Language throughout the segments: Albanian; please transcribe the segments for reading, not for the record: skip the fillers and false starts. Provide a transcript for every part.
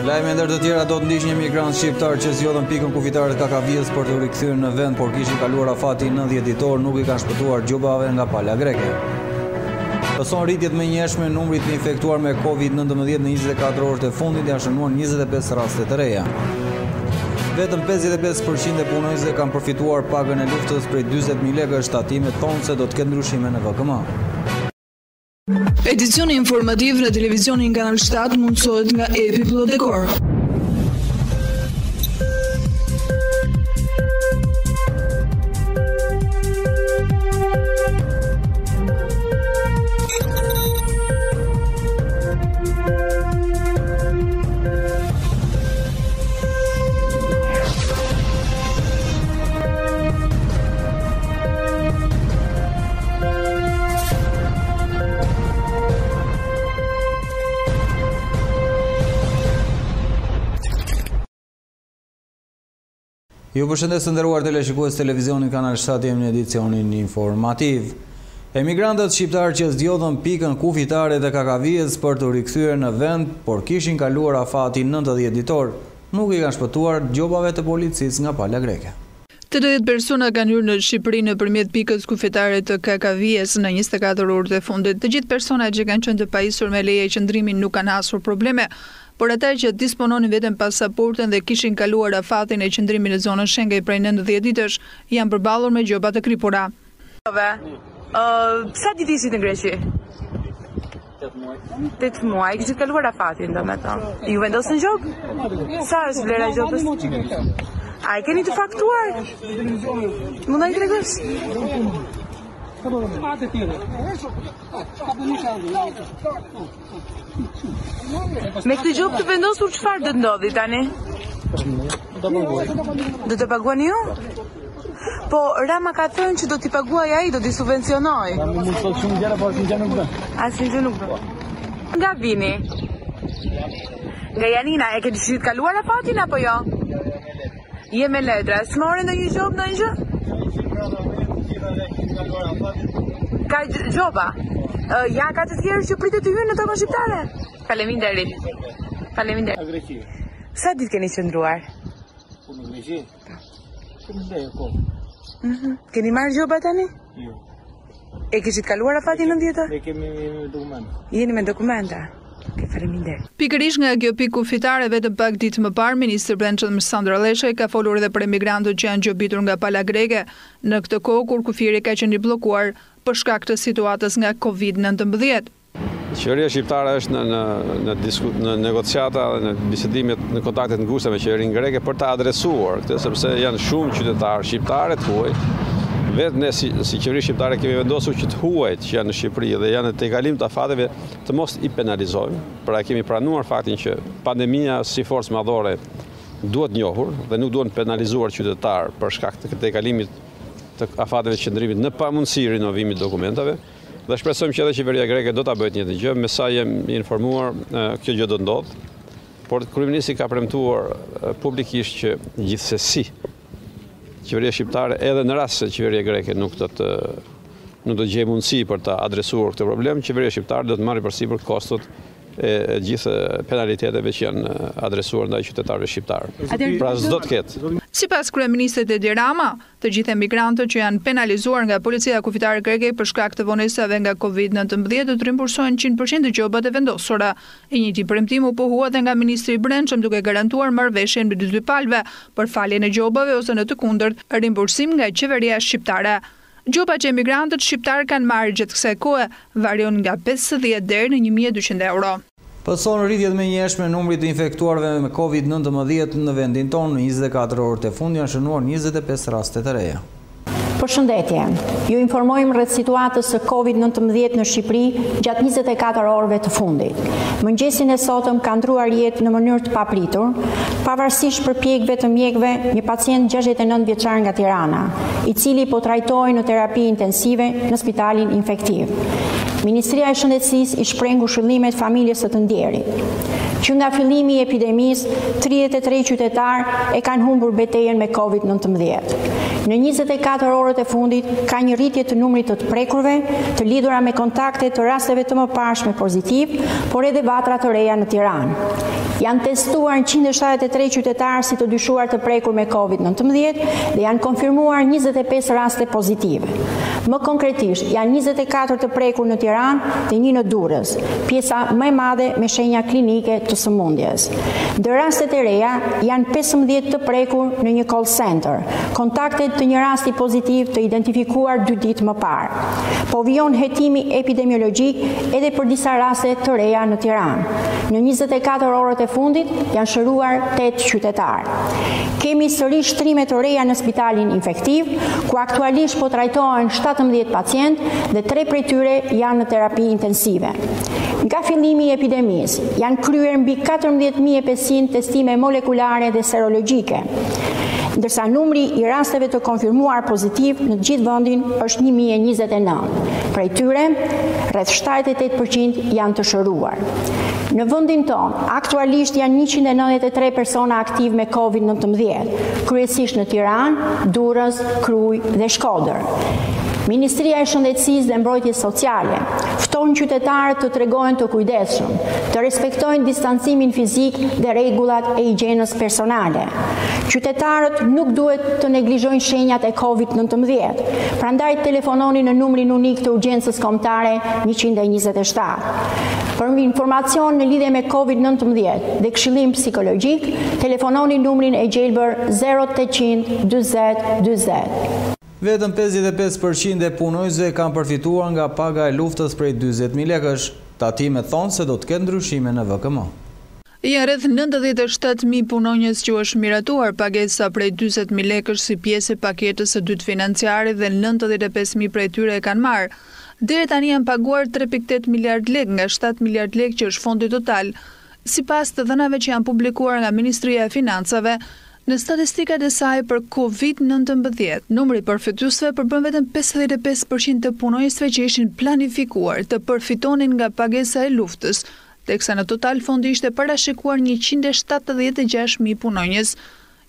Lajme ndër të tjera do të ndiqni migrantë shqiptar që zgjodhen pikën kufitare të Kakavijës për të rikthyer në vend, por kishin kaluar afati 90 ditor, nuk I kanë shpëtuar gjobave nga pala greke. Pëson rritjet më njëshme numrit të infektuar me COVID-19 në 24 orët e fundit, janë shënuar 25 raste të reja. Vetëm 55% e punonjësve kanë përfituar pagën e luftës prej 40.000 lekë, shtatime thonë se do të ketë ndryshime në VKM. Edicioni informativ në televizionin Kanal 7 mundësohet nga Epi Plot Dekor. Ju përshëndes të nderuar teleshikues televizionin Kanal 7, jemi në edicionin informativ. Emigrantët shqiptar që zgjodhen pikën kufitare të Kakavijës për të rikthyer në vend, por kishin kaluar afatin 90 ditor, nuk I kanë shpëtuar gjobave të policisë nga pala greke. 80 persona kanë hyrë në Shqipëri nëpërmjet pikës kufitare të Kakavijës në 24 orët e fundit. Të gjithë personat që kanë qenë të pajisur me leje qëndrimi nuk kanë hasur probleme, por ata që dispononin vetëm pasaportën dhe kishin kaluar afatin e qëndrimit në zonën Schengen prej 90 ditësh, janë përballur me gjoba të kripura. Sa ditë ishit në Greqi? 8 muaj. Kishit kaluar afatin, domethënë. Ju vendosën gjobë? Sa është vlera e gjobës? A I keni të faktuar? Mund ta I tregosh? Me këtë gjobë të vendosur çfarë do të ndodhi tani? Do të paguani ju? Po Rama ka thënë që do t'i paguaj ai, do t'i subvencionoj. Asnjë gjë nuk do. Nga vini? Nga Janina, e keni shit kaluar afatin apo jo? Je me letra, s'more ndonjë gjobë ndonjë gjë? Ka gjoba? Ja ka të tjerë që pritet të hyjnë në tokën shqiptare? Faleminderit. Faleminderit. Sa ditë keni qëndruar? Në Greqi? Keni marrë gjoba tani? Jo. E kishit kaluar afatin 90? Ne kemi dokumenta. Jeni me dokumenta? Faleminderit. Pikërisht nga kjo pikë kufitare, vetëm pak ditë më parë, ministri i Brendshëm Lajme ka folur edhe për emigrantët që janë gjobitur nga pala greke, në këtë kohë kur kufiri ka qenë I bllokuar për shkak të situatës nga COVID-19. Qeveria shqiptare është në negociata, në bisedimet, në kontaktet ngushta me qeverinë greke për të adresuar këtë, sepse janë shumë qytetarë shqiptarë të huaj. Vetë ne si qeveri shqiptare kemi vendosur që të huajt që janë në Shqipëri dhe janë te kalim të afateve të mos I penalizojmë. Pra kemi pranuar faktin që pandemia si forcë madhore duhet njohur dhe nuk duhen penalizuar qytetarë për shkak të te kalimit të afateve të qëndrimit në pamundësi rinovimit të dokumentave. Dhe shpresojmë që edhe qeveria greke do ta bëjë të njëjtën gjë, me sa jem informuar, kjo gjë do ndodh. Por kryeministri ka premtuar publikisht që gjithsesi qeveria shqiptare, edhe në rast se qeveria greke nuk do të gjejë mundësi për ta adresuar këtë problem, qeveria shqiptare do të marrë përsipër kostot e gjithë penaliteteve që janë adresuar ndaj qytetarëve shqiptarë. Pra s'do të ketë. Sipas kryeministrit Edi Rama, të gjithë emigrantët që janë penalizuar nga policia kufitare greke për shkak të vonesave nga COVID-19 do të rimbursohen 100% të gjobat e vendosura. E njëjti premtim u pohua edhe nga ministri I Brendshëm, duke garantuar marrëveshjen me dy palëve për faljen e gjobave ose në të kundërt rimbursim nga qeveria shqiptare. Gjoba që emigrantët shqiptar kanë marrë gjatë kësaj kohe varion nga 50 deri në 1.200 euro. Pëson rritjet më njëshme numrit të infektuarve me COVID-19 në vendin tonë, në 24 orët e fundit janë shënuar 25 raste të reja. Përshëndetje, ju informojmë rreth situatës së COVID-19 në Shqipëri gjatë 24 orëve të fundit. Mëngjesin e sotëm ka ndruar jetë në mënyrë të papritur, pavarësisht përpjekjeve të mjekëve, një pacient 69 vjeçar nga Tirana, I cili po trajtohej në terapi intensive në spitalin infektiv. Ministria e Shëndetësisë I shpreh ngushëllimet familjes së të ndjerit. Që nga fillimi I epidemisë, 33 qytetar e kanë humbur betejën me COVID-19. Në 24 orët e fundit ka një rritje të numrit të prekurve, të lidhura me kontakte të rasteve të mëparshme pozitiv, por edhe vatra të reja në Tiranë. Janë testuar 173 qytetarë si të dyshuar të prekur me COVID-19 dhe janë konfirmuar 25 raste pozitive. Më konkretisht, janë 24 të prekur në Tiranë dhe 1 në Durrës, pjesa më e madhe me shenja klinike të sëmundjes. Ndër rastet e reja, janë 15 të prekur në një call center, kontaktet të një rasti pozitiv të identifikuar 2 ditë më parë. Po vijon hetimi epidemiologjik edhe për disa raste të reja në Tiranë. Në 24 orët e fundit janë shëruar 8 qytetarë. Kemi sërish shtrime të reja në spitalin infektiv, ku aktualisht po trajtohen 17 pacient dhe 3 prej tyre janë në terapi intensive. Nga fillimi i epidemisë, janë kryer mbi 14.500 testime molekulare dhe serologjike, ndërsa numri i rasteve të konfirmuar pozitiv në gjithë vendin është 1029. Prej tyre, rreth 78% janë të shëruar. Në vendin tonë, aktualisht janë 193 persona aktiv me COVID-19, kryesisht në Tiranë, Durrës, Krujë dhe Shkodër. Ministria e Shëndetësisë dhe Mbrojtjes Sociale fton qytetarët të tregojnë të kujdesshëm, të respektojnë distancimin fizik dhe rregullat e higjienës personale. Qytetarët nuk duhet të neglizhojnë shenjat e COVID-19, prandaj telefononi në numrin unik të urgjencës kombëtare 127. Për informacion në lidhje me COVID-19 dhe këshillim psikologjik, telefononi numrin e gjelbër 0800 40 40. Vetëm 55% e punojësve kanë përfituar nga paga e luftës prej 40.000 lekësh. Tatimet thonë se do të ketë ndryshime në VKM. Janë rreth 97.000 punonjës që është miratuar pagesa prej 40.000 lekësh si pjesë e paketës së dytë financiare dhe 95.000 prej tyre e kanë marrë. Deri tani janë paguar 3.8 miliard lekë nga 7 miliard lekë që është fondi total. Sipas të dhënave që janë publikuar nga Ministria e Financave, në statistikat e saj për COVID-19, numri përfituesve përbën vetëm 55% të punonjësve që ishin planifikuar të përfitonin nga pagesa e luftës, teksa në total fondi ishte parashikuar 176.000 punonjës.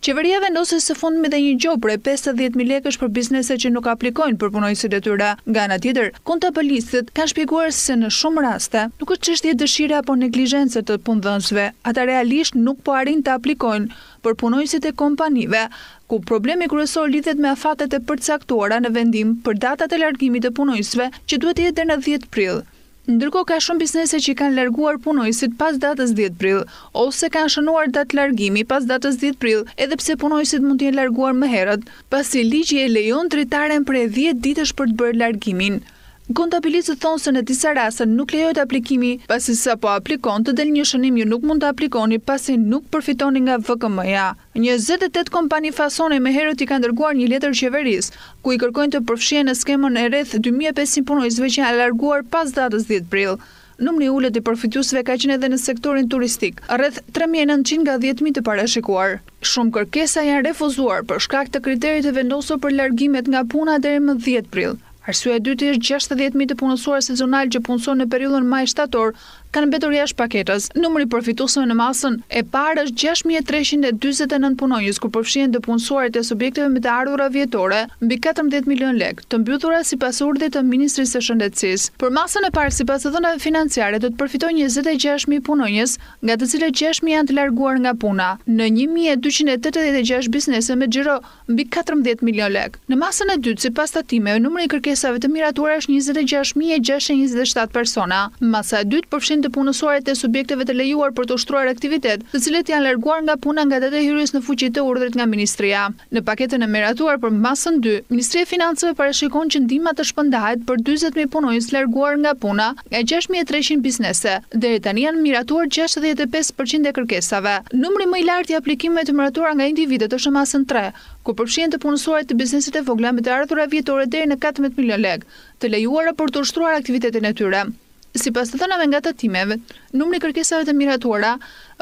Qeveria vendosi së fundmi dhe një gjop prej 50.000 lekësh për biznese që nuk aplikojnë për punonjësit e tyre. Nga ana tjetër, kontabilistët kanë shpjeguar se në shumë raste nuk është çështje dëshire apo neglizhence të punëdhënësve, ata realisht nuk po arrin të aplikojnë për punonjësit e kompanive, ku problemi kryesor lidhet me afatet e përcaktuara në vendim për datat e largimit të punonjësve që duhet të jetë deri në 10 prill. Ndërkohë ka shumë biznese që kanë larguar punonjësit pas datës 10 prill, ose kanë shënuar datë largimi pas datës 10 prill, edhe pse punonjësit mund të jenë larguar më herët, pasi ligji e lejon dritaren prej 10 ditësh për të bërë largimin. Kontabilistët thonë se në disa raste nuk lejohet aplikimi, pasi sapo aplikon të del një shënim ju nuk mund të aplikoni pasi nuk përfitoni nga VKM-ja. 28 kompani fasone më herët i kanë dërguar një letër qeverisë, ku i kërkojnë të përfshihen në skemën e rreth 2500 punonjësve që janë larguar pas datës 10 prill. Numri ulët i përfituesve ka qenë edhe në sektorin turistik, rreth 3.900 nga 10.000 të parashikuar. Shumë kërkesa janë refuzuar për shkak të kriterit të vendosur për largimet nga puna deri më 10 prill. Arsyeja e dytë është 60.000 të punësuar sezonal që punësojnë në periudhën maj-shtator kanë mbetur jashtë paketës. Numri përfituesve në masën e parë është 6.349 punonjës, kur përfshihen të punësuarit e subjekteve me të ardhura vjetore mbi 14 milion lekë, të mbyllura sipas urdhrit të Ministrisë së Shëndetësisë. Për masën e parë sipas të dhënave financiare do të përfitojnë 26.000 punonjës, nga të cilët 6.000 janë të larguar nga puna, në 1.286 biznese me xhiro mbi 14 milion lekë. Në masën e dytë, sipas tatimeve, numri i kërkesave të miratuara është 26.627 persona. Masa e dytë përfshin të punësuarit e subjekteve të lejuar për të ushtruar aktivitet, të cilët janë larguar nga puna nga data e hyrjes në fuqi të urdhrit nga Ministria. Në paketën e miratuar për masën 2, Ministria e Financave parashikon që ndihma të shpërndahet për 40.000 punonjës larguar nga puna nga 6.300 biznese. Deri tani janë miratuar 65% e kërkesave. Numri më i lartë i aplikimeve të miratuara nga individët është në masën 3, ku përfshihen të punësuarit të biznesit e vogla me të ardhura vjetore deri në 14 milion lekë, të lejuara për të ushtruar aktivitetin e tyre. Sipas të dhënave nga tatimeve, numri i kërkesave të miratuara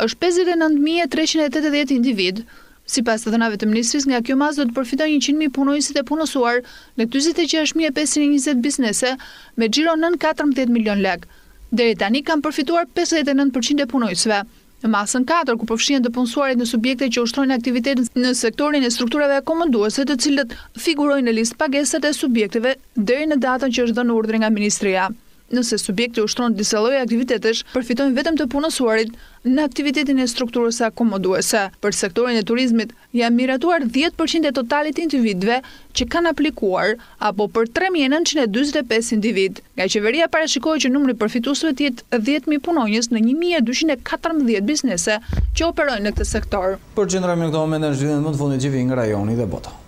është 59.380 individ. Sipas të dhënave të ministrisë, nga kjo masë do të përfitojnë 100.000 punonjësit e punësuar në 46.520 biznese me xhiro nën 14 milion lekë. Deri tani kanë përfituar 59% e punonjësve. Në masën 4, ku përfshihen të punësuarit në subjekte që ushtrojnë aktivitetin në sektorin e strukturave akomoduese, të cilët figurojnë në listë pagesat e subjekteve deri në datën që është dhënë urdhri nga Ministria. Nëse subjekti ushtron disa lloje aktivitetesh, përfitojnë vetëm të punësuarit në aktivitetin e strukturës akomoduese. Për sektorin e turizmit, janë miratuar 10% e totalit individëve që kanë aplikuar, apo për 3.945 individ. Nga qeveria parashikohet që numri përfituesve të jetë 10.000 punonjës në 1.214 biznese që operojnë në këtë sektor. Përqendrohemi në këtë moment në zhvillimin më të fundit që vjen nga rajoni dhe bota.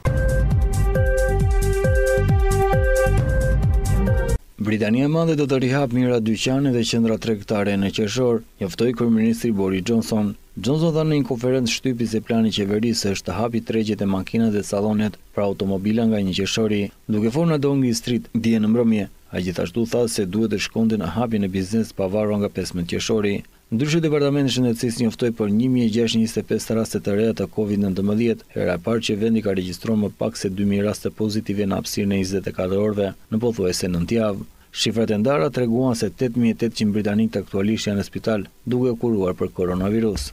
Britania e Madhe do të rihap mira dyqane dhe qendra tregtare në qershor, njoftoi kryeministri Boris Johnson. Johnson tha në një konferencë shtypi se plani i qeverisë është të hapi tregjet e makinat dhe sallonet për automobila nga 1 qershori, duke folur në Downing Street dje në mbrëmje. Ai gjithashtu tha se duhet të shkonte në hapjen e biznesit pavarur nga 15 qershori. Ndryshe, departamenti i shëndetësisë njoftoi për 1625 raste të reja të COVID-19, hera e parë që vendi ka regjistruar më pak se 2000 raste pozitive në hapësirën e 24 orëve në pothuajse 9 javë. Shifrat e ndara treguan se 8800 britanik aktualisht janë në spital duke kuruar për koronavirus.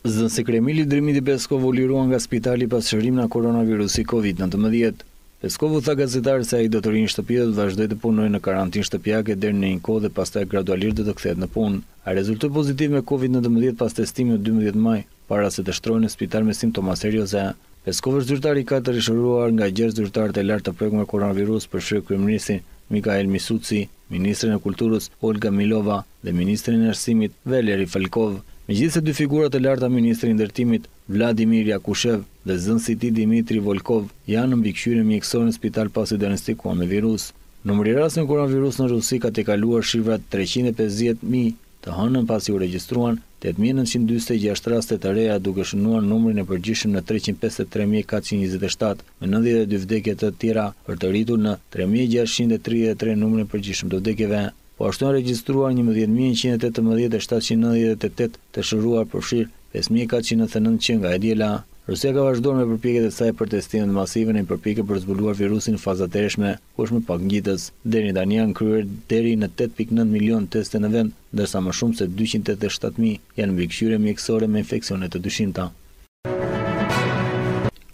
Zënsi kremili Dmitri Peskov u lirua nga spitali pas shërimit nga koronavirusi COVID-19. Peskov u tha gazetarëve se ai do të rinë në shtëpi dhe vazhdoi të punojë në karantinë shtëpiake deri në një kohë dhe pastaj gradualisht do të kthehet në punë. Ai rezultoi pozitiv me COVID-19 pas testimit në 12 maj, para se të shtrohej në spital me simptoma serioze. Peskov është zyrtari i 4 i shëruar nga 6 zyrtarët e lartë të prekur me koronavirus, përfshirë kryeministin Mikhail Mishustin, ministrin e kulturës Olga Milova dhe ministrin e arsimit Valeri Falkov. Megjithëse dy figurat e larta, ministri i ndërtimit Vladimir Yakushev dhe zënsi i tij Dmitri Volkov janë në mbikëqyrje mjekësore në spital pasi diagnostikuar me virus. Numri i rasteve me koronavirus në Rusi ka tejkaluar shifrat 350.000 të hënën pasi u regjistruan 8.946 raste të reja, duke shënuar numrin e përgjithshëm në 353.427 me 92 vdekje të tjera për të rritur në 3.633 numrin e përgjithshëm të vdekjeve. Po ashtu janë regjistruar 11.118 dhe 798 të shëruar, përfshirë 5.499 që nga e diela. Rusia ka vazhduar me përpjekjet e saj për testimet masive në një përpjekje për zbuluar virusin në faza të hershme, ku është më pak ngjitës. Deri tani janë kryer deri në 8.9 milion teste në vend, ndërsa më shumë se 287.000 janë mbikëqyrje mjekësore me infeksione të dyshimta.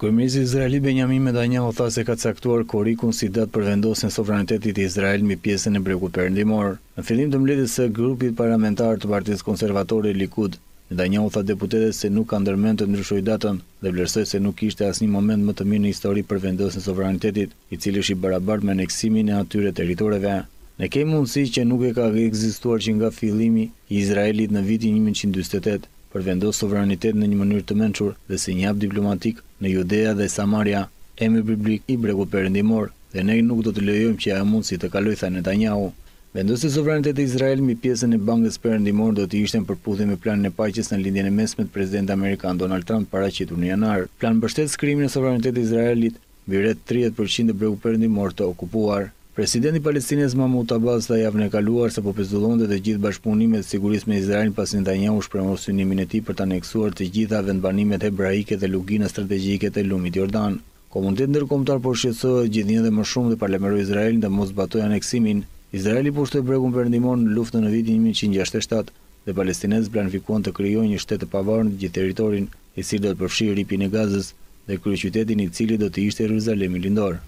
Kryeministri izraelit Benjamin Netanyahu tha se ka caktuar korrikun si datë për vendosjen e sovranitetit të Izraelit mbi pjesën e bregut perëndimor. Në fillim të mbledhjes së grupit parlamentar të Partisë Konservatore Likud, Netanyahu tha deputetëve se nuk ka ndërmend të ndryshojë datën dhe vlerësoi se nuk ishte asnjë moment më të mirë në histori për vendosjen e sovranitetit, i cili është i barabartë me aneksimin e atyre territoreve. Ne kemi mundësi që nuk e ka ekzistuar që nga fillimi i Izraelit në vitin 1948 për vendosur sovranitet në një mënyrë të mençur dhe si një hap diplomatik në Judea dhe Samaria, emri biblik i bregut perëndimor, dhe ne nuk do të lejojmë që ajo mundësi të kalojë, tha Netanyahu. Vendosja e sovranitetit të Izraelit mbi pjesën e bankës perëndimore do të ishte në përputhje me planin e paqes në lidhjen e mesme të presidentit amerikan Donald Trump paraqitur në janar. Plani mbështet skrimin e sovranitetit të Izraelit mbi rreth 30% të bregut perëndimor të okupuar. Presidenti palestinez Mahmoud Abbas tha javën e kaluar se po pezullonte të gjithë bashkëpunimet e sigurisë me Izraelin pasi Netanyahu shprehur synimin e tij për të aneksuar të gjitha vendbanimet hebraike dhe lugina strategjike të lumit Jordan. Komuniteti ndërkombëtar po shqetësohet gjithnjë dhe më shumë dhe paralajmëroi Izraelin të mos zbatojë aneksimin. Izraeli pushtoi bregun perëndimor në luftën në vitin 1967 dhe palestinezët planifikuan të krijojnë një shtet të pavarur në gjithë territorin, i cili do të përfshijë ripin e Gazës dhe kryeqytetin i cili do të ishte Jeruzalemi lindor.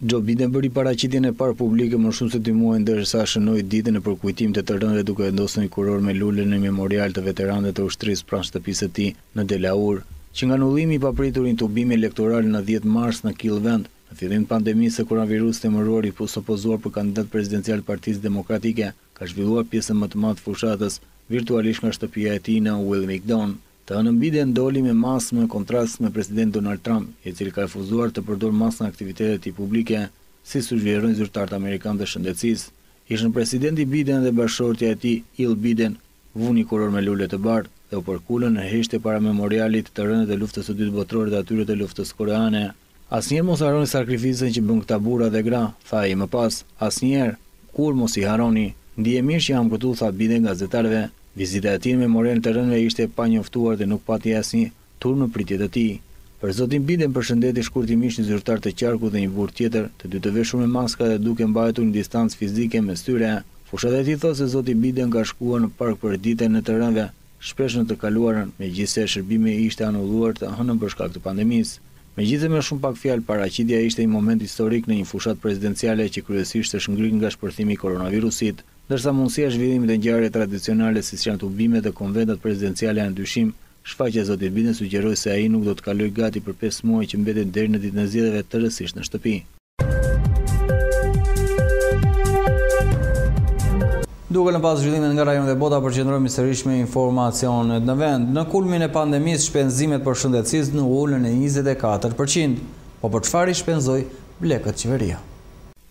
Joe Biden bëri paraqitjen e parë publike më shumë se 2 muaj ndërsa shënoi ditën e përkujtimit të rënëve duke vendosur një kuror me lule në memorial të veteranëve të ushtrisë pranë shtëpisë së tij në Delaur, që nga nullimi i papritur i tubimi elektoral në 10 mars në Cleveland. Në fillim të pandemisë së koronavirusit, temërori i opozuar për kandidat presidencial të Partisë Demokratike, ka zhvilluar pjesën më të madhe të fushatës virtualisht nga shtëpia e tij në Wilmington. Të hënën Biden doli me masë në kontrast me president Donald Trump, i cili ka refuzuar të përdorë masën në aktivitetet e tij publike, si sugjerojnë zyrtarët amerikanë të shëndetësisë. Ishën presidenti Biden dhe bashkëshortja e tij, Jill Biden, vu një kuror me lule të bardhë dhe u përkulën në heshtje para memorialit të rënëve të luftës së dytë botërore dhe atyre të luftës koreane. Asnjëherë mos harroni sakrificën që bën këta burra dhe gra, tha ai më pas. Asnjëherë, kur mos i harroni. Ndije mirë që jam këtu, tha Biden gazetarëve. Vizita e tij në memorial të rënëve ishte e panjoftuar dhe nuk pati asnjë turp në pritjet e tij. Për zotin Biden përshëndeti shkurtimisht një zyrtar të qarku dhe një burr tjetër, të dy të veshur me maska dhe duke mbajtur një distancë fizike mes tyre. Fushat e tij thotë se zoti Biden ka shkuar në park për ditën e të rënëve, shpesh në të kaluarën, megjithëse shërbimi ishte anulluar të hënën për shkak të pandemisë. Megjithëse me shumë pak fjalë, paraqitja ishte një moment historik në një fushat presidenciale që kryesisht është ngrirë nga shpërthimi i koronavirusit, ndërsa mundësia e zhvillimit të ngjarjeve tradicionale siç janë tubimet dhe konventet presidenciale janë dyshim, shfaqja e zotit Biden sugjeroi se ai nuk do të kalojë gati për 5 muaj që mbeten deri në ditën e zgjedhjeve tërësisht në shtëpi. Duke në pas zhvillimet nga rajonet e bota, përqendrohemi sërish me informacionet në vend. Në kulmin e pandemisë, shpenzimet për shëndetësisë në ulën e 24%, po për çfarë i shpenzoi blekët qeveria?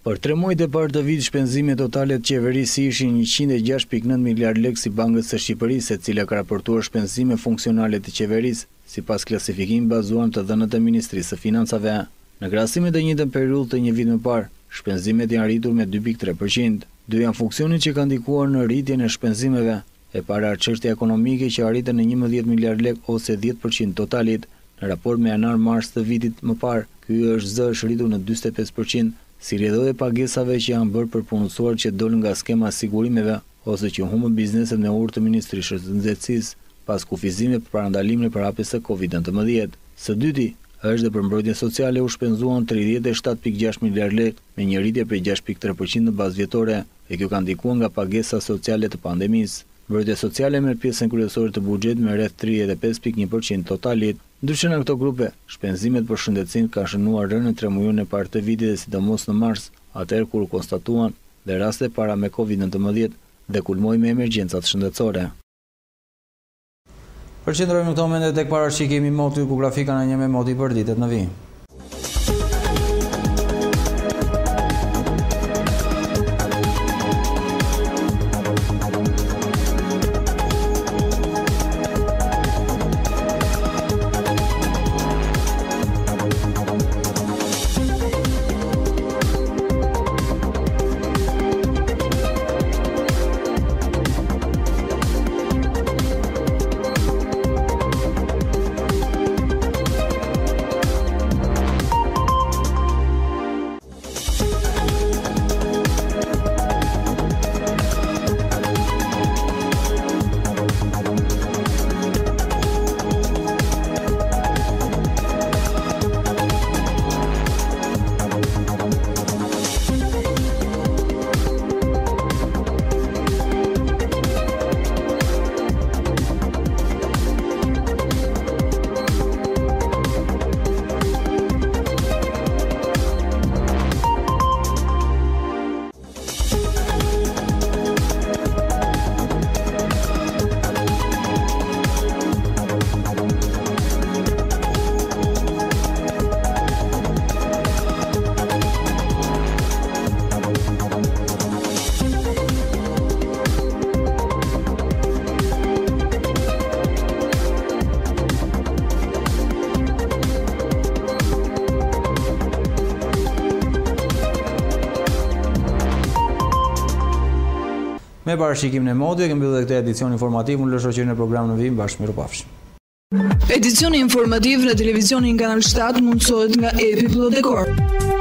Për 3 muajt e parë të vitit, shpenzimet totale të qeverisë ishin 106.9 miliard lekë si Bankës së Shqipërisë, e cila ka raportuar shpenzime funksionale të qeverisë, sipas klasifikimit bazuar të dhënat e Ministrisë së Financave. Në krahasim me të njëjtën periudhë të një viti më parë, shpenzimet janë rritur me 2.3%. Dy janë funksionet që kanë ndikuar në rritjen e shpenzimeve. E para çështja ekonomike që arritën në 11 miliard lekë ose 10% totalit. Në raport me janar-mars të vitit më parë, ky është rritur në 45%, si rrjedhoi e pagesave që janë bërë për punësuar që dolën nga skema e sigurimeve ose që humbën bizneset me urë të Ministrisë së Nxehtësisë pas kufizimeve për parandalimin e përhapjes së Covid-19. Së dyti, është dhe për mbrojtjen sociale u shpenzuan 37.6 miliard lekë me një rritje prej 6.3% në bazë vjetore, e kjo ka ndikuar nga pagesa sociale të pandemisë. Mbrojtja sociale merr pjesën kryesore të buxhetit me rreth 35.1% totalit. Ndryshe nga këto grupe, shpenzimet për shëndetësinë kanë shënuar rënën 3 muajin e parë të vitit dhe sidomos në mars, atëherë kur u konstatuan dhe raste para me Covid-19 dhe kulmoi me emergjencat shëndetësore. Përqendrohemi në këto momente tek parashikimi i motit ku grafika na njeh me moti për ditët në vijim. Me parashikimin e modit, kemi mbyllur këtë edicion informativ, unë lë shoqërinë e programit në vijim bashkë, mirupafshim. Edicioni informativ në televizionin Kanal 7 mundësohet nga Epi Plot Dekor.